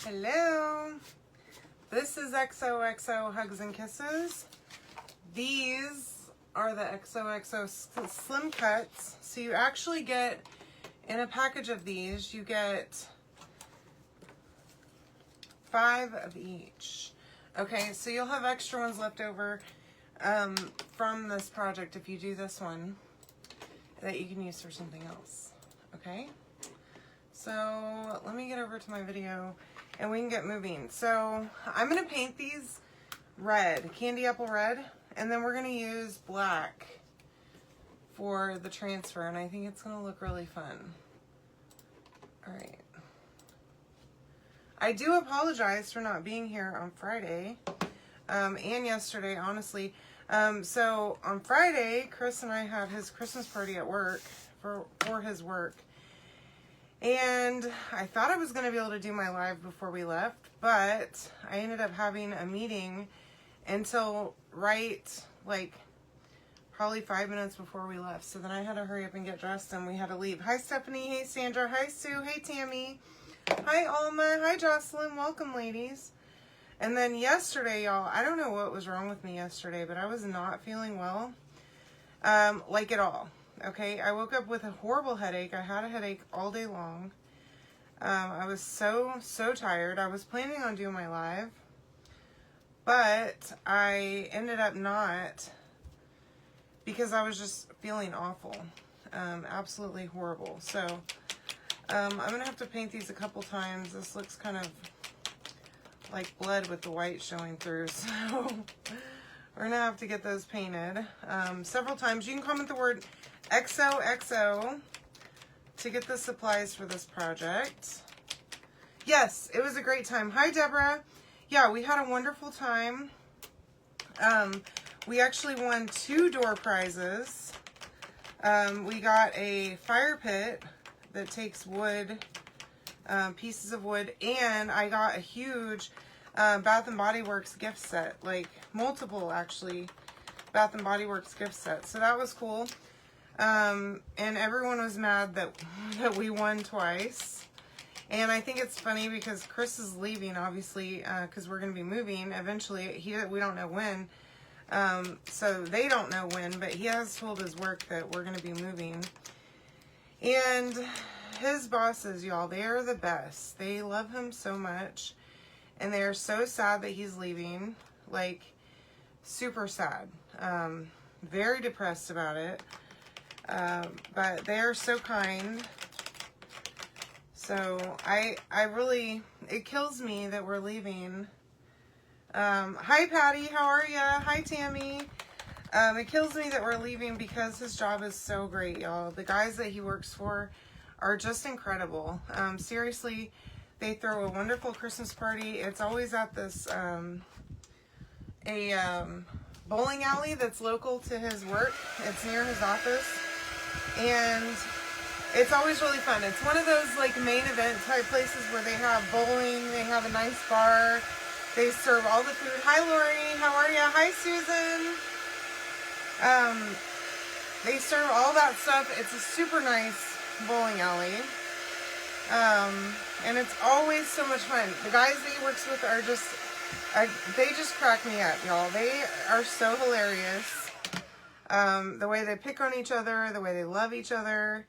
Hello, this is XOXO Hugs and Kisses. These are the XOXO Slim Cuts. So you actually get, in a package of these, you get 5 of each. Okay, so you'll have extra ones left over from this project if you do this one that you can use for something else. Okay, so let me get over to my video and we can get moving. So I'm going to paint these red, candy apple red, and then we're going to use black for the transfer, and I think it's going to look really fun. All right. I do apologize for not being here on Friday and yesterday, honestly. So on Friday, Chris and I had his Christmas party at work for his work. And I thought I was going to be able to do my live before we left, but I ended up having a meeting until probably 5 minutes before we left. So then I had to hurry up and get dressed and we had to leave. Hi, Stephanie. Hey, Sandra. Hi, Sue. Hey, Tammy. Hi, Alma. Hi, Jocelyn. Welcome, ladies. And then yesterday, y'all, I don't know what was wrong with me yesterday, but I was not feeling well, like at all. Okay, I woke up with a horrible headache. I had a headache all day long. I was so tired. I was planning on doing my live, but I ended up not because I was just feeling awful. Absolutely horrible. So I'm going to have to paint these a couple times. This looks kind of like blood with the white showing through. So we're going to have to get those painted several times. You can comment the word XOXO to get the supplies for this project. Yes, it was a great time. Hi, Deborah. Yeah, we had a wonderful time. We actually won 2 door prizes. We got a fire pit that takes wood, pieces of wood, and I got a huge Bath & Body Works gift set, like multiple actually Bath & Body Works gift sets. So that was cool. And everyone was mad that we won twice. And I think it's funny because Chris is leaving, obviously, because we're going to be moving eventually. We don't know when. So they don't know when, but he has told his work that we're going to be moving. And his bosses, y'all, they are the best. They love him so much. And they are so sad that he's leaving. Like, super sad. Very depressed about it. But they are so kind. So I really, it kills me that we're leaving. Hi, Patty. How are ya? Hi, Tammy. It kills me that we're leaving because his job is so great, y'all. The guys that he works for are just incredible. Seriously, they throw a wonderful Christmas party. It's always at this, bowling alley that's local to his work. It's near his office. And it's always really fun. It's one of those like main event type places where they have bowling, they have a nice bar, they serve all the food. Hi, Lori, how are you? Hi, Susan. They serve all that stuff. It's a super nice bowling alley. And it's always so much fun. The guys that he works with are just, they just crack me up, y'all. They are so hilarious. The way they pick on each other, the way they love each other,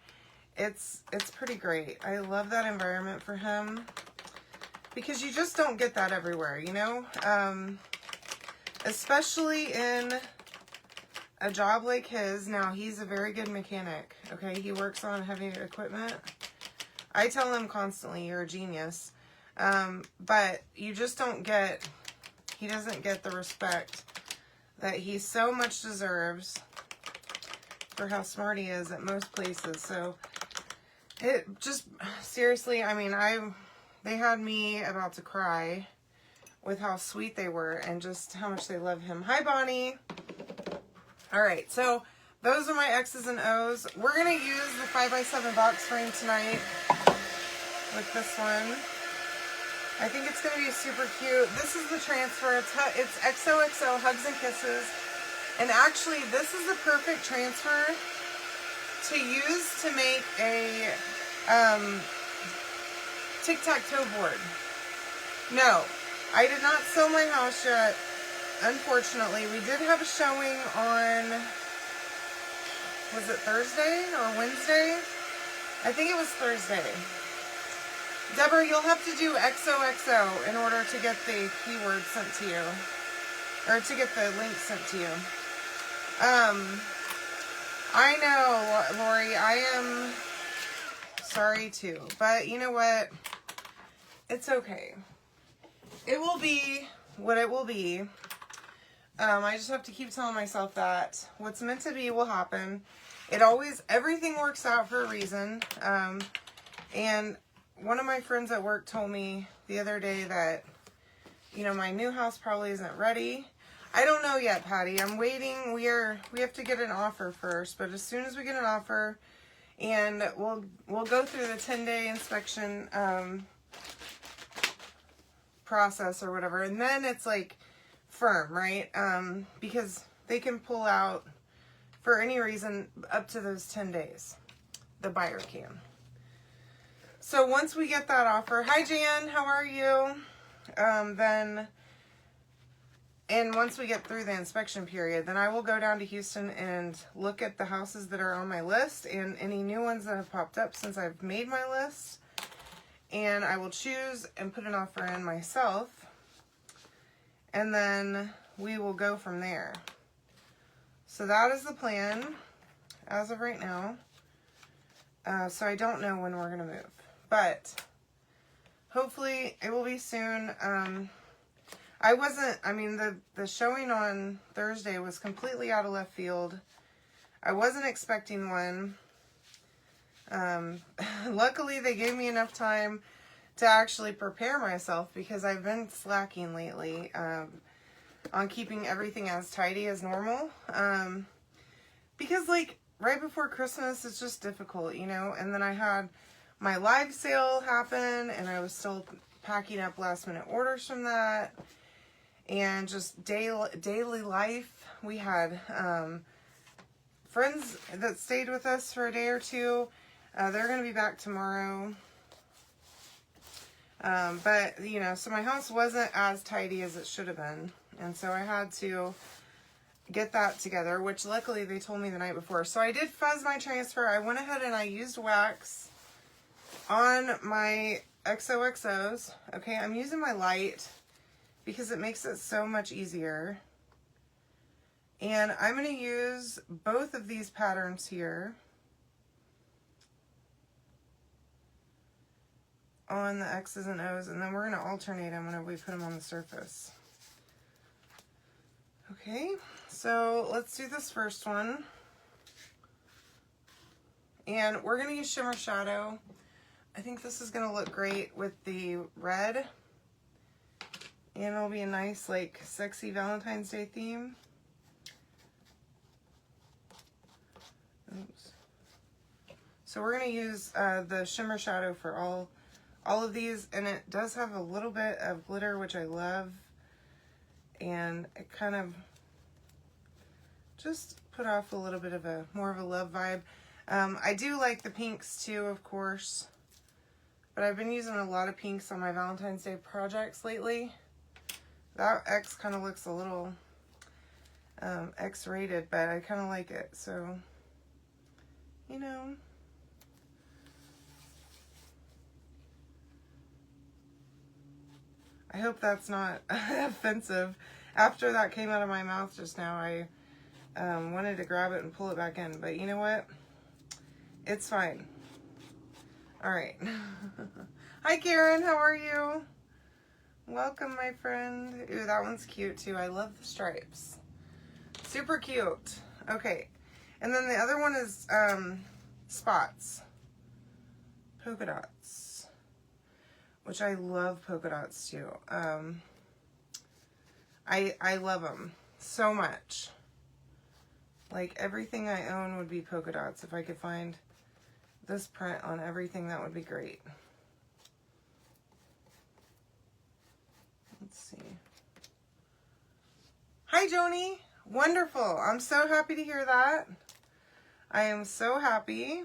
it's pretty great. I love that environment for him because you just don't get that everywhere, you know? Especially in a job like his. Now, he's a very good mechanic, okay? He works on heavy equipment. I tell him constantly, you're a genius. But you just don't get, he doesn't get the respect that he so much deserves for how smart he is at most places. So it just, seriously, I mean, they had me about to cry with how sweet they were and just how much they love him. Hi, Bonnie. All right, so those are my X's and O's. We're gonna use the 5x7 box frame tonight with this one. I think it's going to be super cute. This is the transfer. It's XOXO Hugs and Kisses. And actually, this is the perfect transfer to use to make a tic-tac-toe board. No, I did not sell my house yet. Unfortunately, we did have a showing on, was it Thursday or Wednesday? I think it was Thursday. Deborah, you'll have to do XOXO in order to get the keyword sent to you. Or to get the link sent to you. I know, Lori, I am sorry too. But you know what? It's okay. It will be what it will be. I just have to keep telling myself that what's meant to be will happen. Everything works out for a reason. And one of my friends at work told me the other day that, you know, my new house probably isn't ready. I don't know yet, Patty. I'm waiting. We have to get an offer first, but as soon as we get an offer, and we'll go through the 10-day inspection process or whatever, and then it's like firm, right? Because they can pull out for any reason up to those 10 days. The buyer can. So once we get that offer, hi Jan, how are you? And once we get through the inspection period, then I will go down to Houston and look at the houses that are on my list and any new ones that have popped up since I've made my list. And I will choose and put an offer in myself. And then we will go from there. So that is the plan as of right now. So I don't know when we're going to move. But hopefully it will be soon. The showing on Thursday was completely out of left field. I wasn't expecting one. Luckily, they gave me enough time to actually prepare myself because I've been slacking lately on keeping everything as tidy as normal. Because, like, right before Christmas, it's just difficult, you know? And then I had my live sale happen, and I was still packing up last-minute orders from that. And just daily life. We had friends that stayed with us for a day or two. They're going to be back tomorrow. But, you know, so my house wasn't as tidy as it should have been. And so I had to get that together, which luckily they told me the night before. So I did fuzz my transfer. I went ahead and I used wax on my XOXOs. Okay, I'm using my light because it makes it so much easier. And I'm going to use both of these patterns here on the X's and O's, and then we're going to alternate them whenever we put them on the surface. Okay, so let's do this first one. And we're going to use Shimmer Shadow. I think this is going to look great with the red. And it'll be a nice, like, sexy Valentine's Day theme. Oops. So we're going to use the Shimmer Shadow for all of these. And it does have a little bit of glitter, which I love. And it kind of just put off a little bit of more of a love vibe. I do like the pinks too, of course. But I've been using a lot of pinks on my Valentine's Day projects lately. That X kind of looks a little X-rated, but I kind of like it. So, you know. I hope that's not offensive. After that came out of my mouth just now, I wanted to grab it and pull it back in. But you know what? It's fine. All right. Hi, Karen. How are you? Welcome, my friend. Ooh, that one's cute, too. I love the stripes. Super cute. Okay. And then the other one is spots. Polka dots. Which I love polka dots, too. I love them so much. Like, everything I own would be polka dots. If I could find this print on everything, that would be great. Let's see. Hi, Joni. Wonderful. I'm so happy to hear that. I am so happy.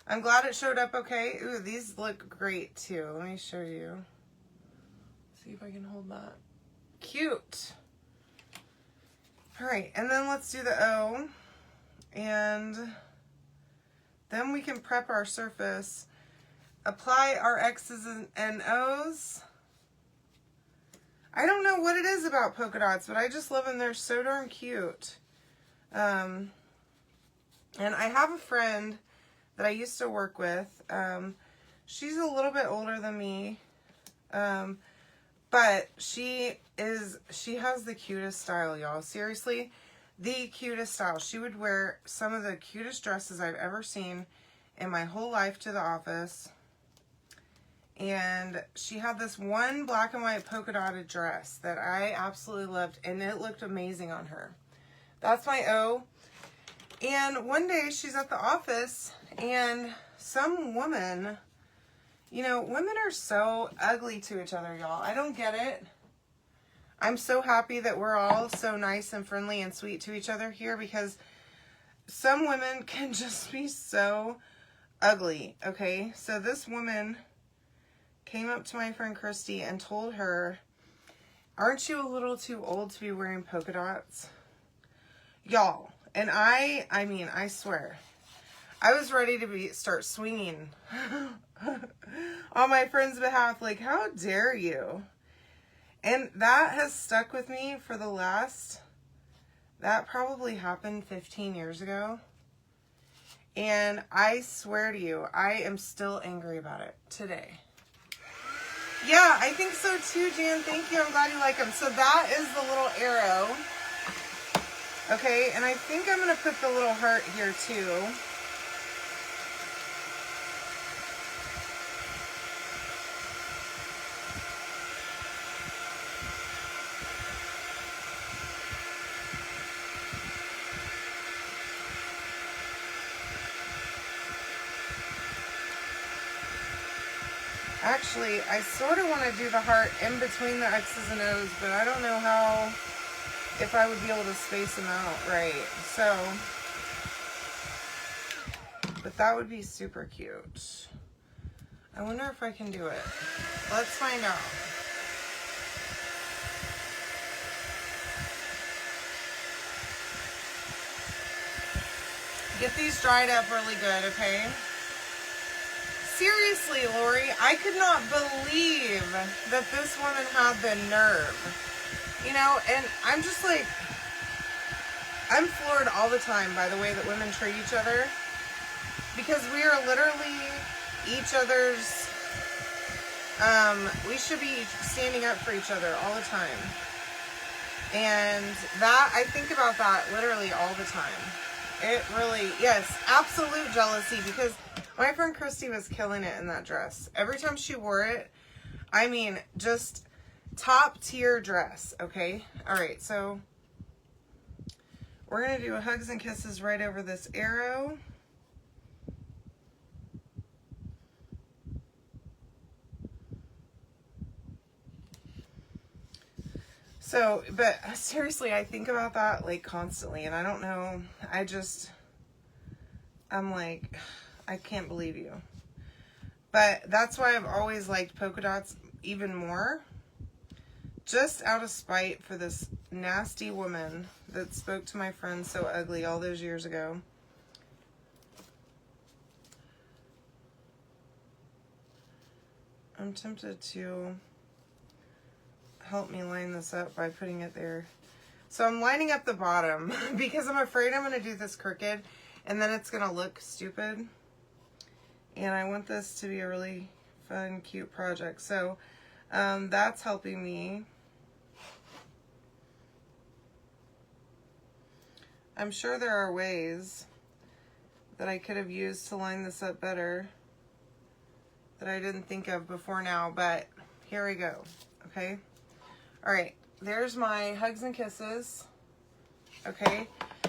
I'm glad it showed up okay. Ooh, these look great, too. Let me show you. See if I can hold that. Cute. All right, and then let's do the O. And then we can prep our surface. Apply our X's and O's. I don't know what it is about polka dots, but I just love them. They're so darn cute. And I have a friend that I used to work with. She's a little bit older than me. But she has the cutest style, y'all. Seriously, the cutest style. She would wear some of the cutest dresses I've ever seen in my whole life to the office. And she had this one black and white polka dotted dress that I absolutely loved, and it looked amazing on her. That's my O. And one day she's at the office, and some woman, you know, women are so ugly to each other, y'all. I don't get it. I'm so happy that we're all so nice and friendly and sweet to each other here, because some women can just be so ugly, okay? So this woman came up to my friend Christy and told her, "Aren't you a little too old to be wearing polka dots?" Y'all, and I mean, I swear, I was ready to start swinging on my friend's behalf, like, how dare you? And that has stuck with me for the last, that probably happened 15 years ago. And I swear to you, I am still angry about it today. Yeah, I think so too, Jan. Thank you. I'm glad you like them. So that is the little arrow. Okay, and I think I'm going to put the little heart here too. Actually, I sort of want to do the heart in between the X's and O's, but I don't know how, if I would be able to space them out right. So, but that would be super cute. I wonder if I can do it. Let's find out. Get these dried up really good, okay? Seriously, Lori, I could not believe that this woman had the nerve. You know, and I'm just like, I'm floored all the time by the way that women treat each other. Because we are literally each other's, we should be standing up for each other all the time. And that, I think about that literally all the time. It really, yes, absolute jealousy, because my friend Christy was killing it in that dress. Every time she wore it, I mean, just top tier dress, okay? All right, so we're going to do hugs and kisses right over this arrow. So, but seriously, I think about that like constantly, and I don't know, I'm like, I can't believe you. But that's why I've always liked polka dots even more. Just out of spite for this nasty woman that spoke to my friend so ugly all those years ago. I'm tempted to help me line this up by putting it there. So I'm lining up the bottom because I'm afraid I'm going to do this crooked and then it's going to look stupid. And I want this to be a really fun, cute project. So that's helping me. I'm sure there are ways that I could have used to line this up better that I didn't think of before now, but here we go, okay? All right, there's my hugs and kisses, okay?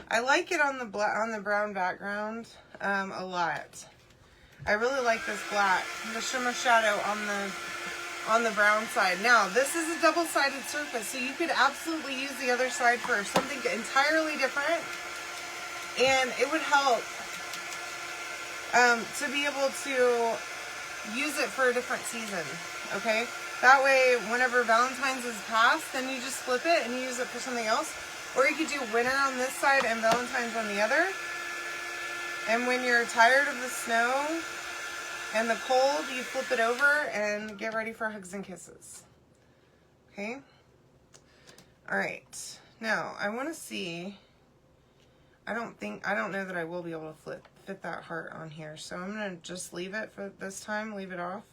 I like it on the brown background a lot. I really like this black, the shimmer shadow on the brown side. Now, this is a double-sided surface, so you could absolutely use the other side for something entirely different, and it would help to be able to use it for a different season, okay? That way, whenever Valentine's is passed, then you just flip it and you use it for something else. Or you could do winter on this side and Valentine's on the other. And when you're tired of the snow and the cold, you flip it over and get ready for hugs and kisses. Okay? Alright. Now, I want to see... I don't know that I will be able to fit that heart on here. So I'm going to just leave it for this time. Leave it off.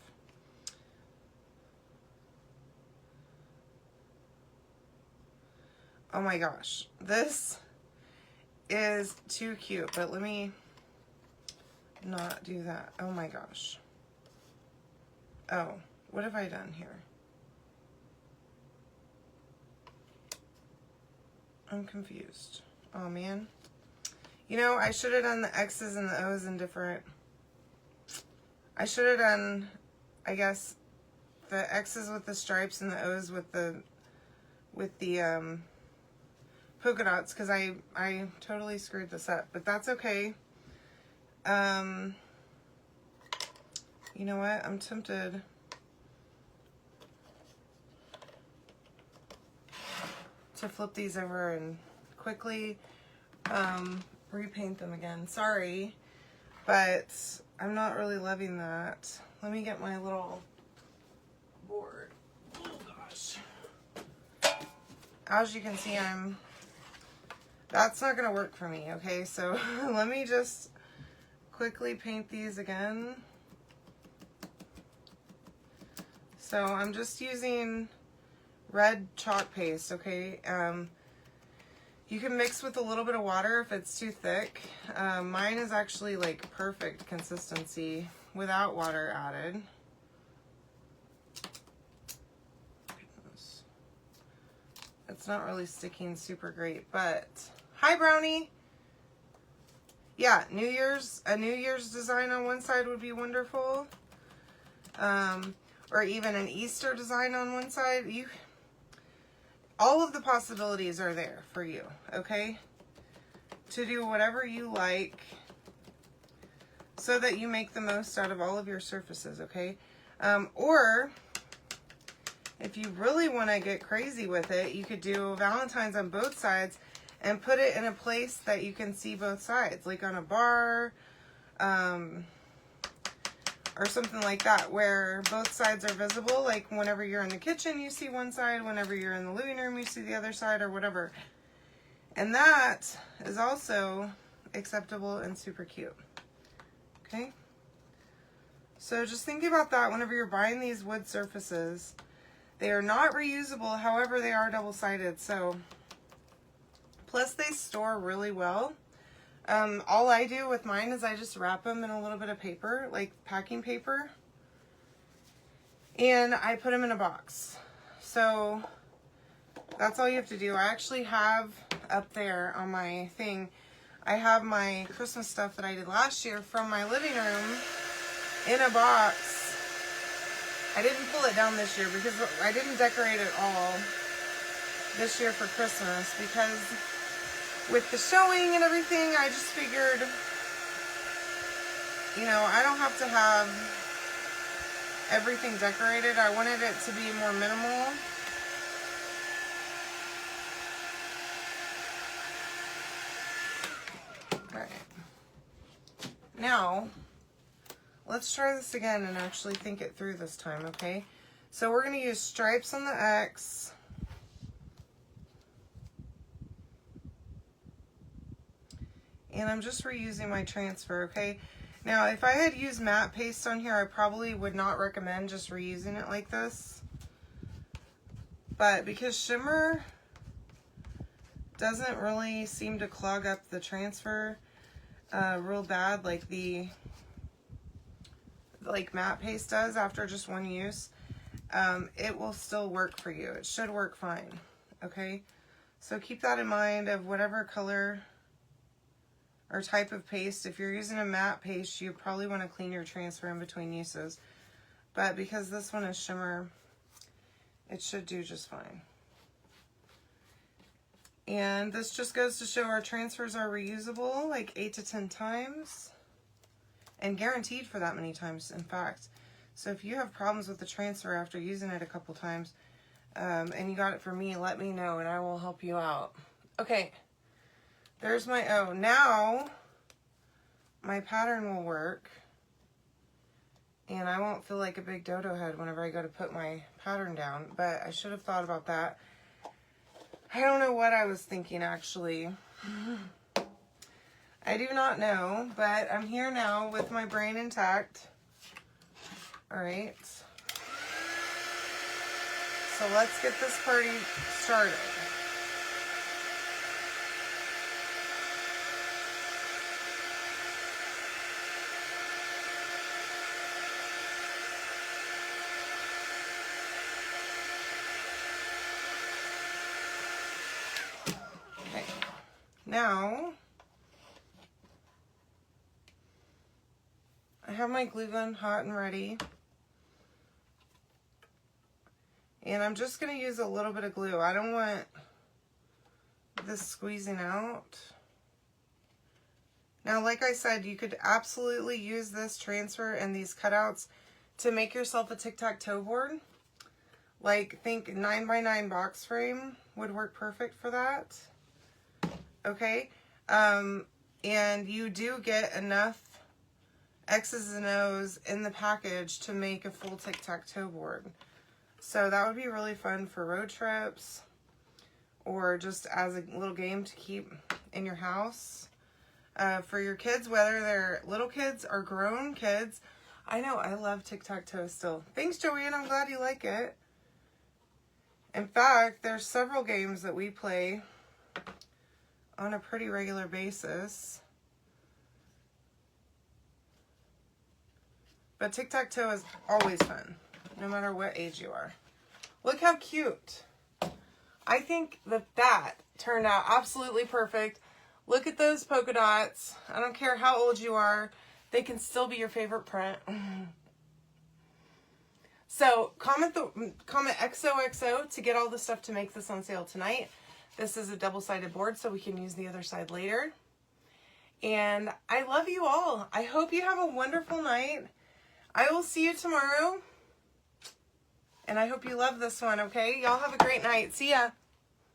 Oh my gosh. This is too cute. But let me not do that. Oh my gosh. Oh, what have I done here? I'm confused. Oh man. You know, I should have done the X's and the O's in different... I should have done, I guess, the X's with the stripes and the O's with the polka dots, because I totally screwed this up. But that's okay. You know what? I'm tempted to flip these over and quickly repaint them again. Sorry, but I'm not really loving that. Let me get my little board. Oh gosh. As you can see, that's not gonna work for me, okay? So let me just quickly paint these again. So I'm just using red chalk paste, okay? You can mix with a little bit of water if it's too thick. Mine is actually like perfect consistency without water added. Goodness. It's not really sticking super great, but hi Brownie. Yeah, a New Year's design on one side would be wonderful. Or even an Easter design on one side. All of the possibilities are there for you, okay? To do whatever you like so that you make the most out of all of your surfaces, okay? Or if you really want to get crazy with it, you could do Valentine's on both sides and put it in a place that you can see both sides, like on a bar, or something like that, where both sides are visible. Like whenever you're in the kitchen, you see one side. Whenever you're in the living room, you see the other side, or whatever. And that is also acceptable and super cute. Okay? So just think about that whenever you're buying these wood surfaces. They are not reusable, however, they are double-sided. So, plus they store really well. All I do with mine is I just wrap them in a little bit of paper, like packing paper, and I put them in a box. So that's all you have to do. I actually have up there on my thing, I have my Christmas stuff that I did last year from my living room in a box. I didn't pull it down this year because I didn't decorate it all this year for Christmas, because with the showing and everything, I just figured, you know, I don't have to have everything decorated. I wanted it to be more minimal. Alright. Now, let's try this again and actually think it through this time, okay? So we're going to use stripes on the X. And I'm just reusing my transfer, okay? Now, if I had used matte paste on here, I probably would not recommend just reusing it like this. But because shimmer doesn't really seem to clog up the transfer real bad like matte paste does after just one use, it will still work for you. It should work fine, okay? So keep that in mind of whatever color or type of paste. If you're using a matte paste, you probably want to clean your transfer in between uses. But because this one is shimmer, it should do just fine. And this just goes to show our transfers are reusable like 8 to 10 times. And guaranteed for that many times, in fact. So if you have problems with the transfer after using it a couple times, and you got it from me, let me know and I will help you out. Okay, there's my O. Now, my pattern will work. And I won't feel like a big dodo head whenever I go to put my pattern down. But I should have thought about that. I don't know what I was thinking, actually. I do not know. But I'm here now with my brain intact. Alright. So let's get this party started. Now, I have my glue gun hot and ready. And I'm just going to use a little bit of glue. I don't want this squeezing out. Now, like I said, you could absolutely use this transfer and these cutouts to make yourself a tic-tac-toe board. Like, think 9x9 box frame would work perfect for that. Okay, and you do get enough X's and O's in the package to make a full tic-tac-toe board. So that would be really fun for road trips or just as a little game to keep in your house. For your kids, whether they're little kids or grown kids. I know, I love tic-tac-toe still. Thanks, Joanne, I'm glad you like it. In fact, there's several games that we play on a pretty regular basis. But tic-tac-toe is always fun, no matter what age you are. Look how cute. I think that turned out absolutely perfect. Look at those polka dots. I don't care how old you are. They can still be your favorite print. So comment XOXO to get all the stuff to make this on sale tonight. This is a double-sided board, so we can use the other side later. And I love you all. I hope you have a wonderful night. I will see you tomorrow. And I hope you love this one, okay? Y'all have a great night. See ya.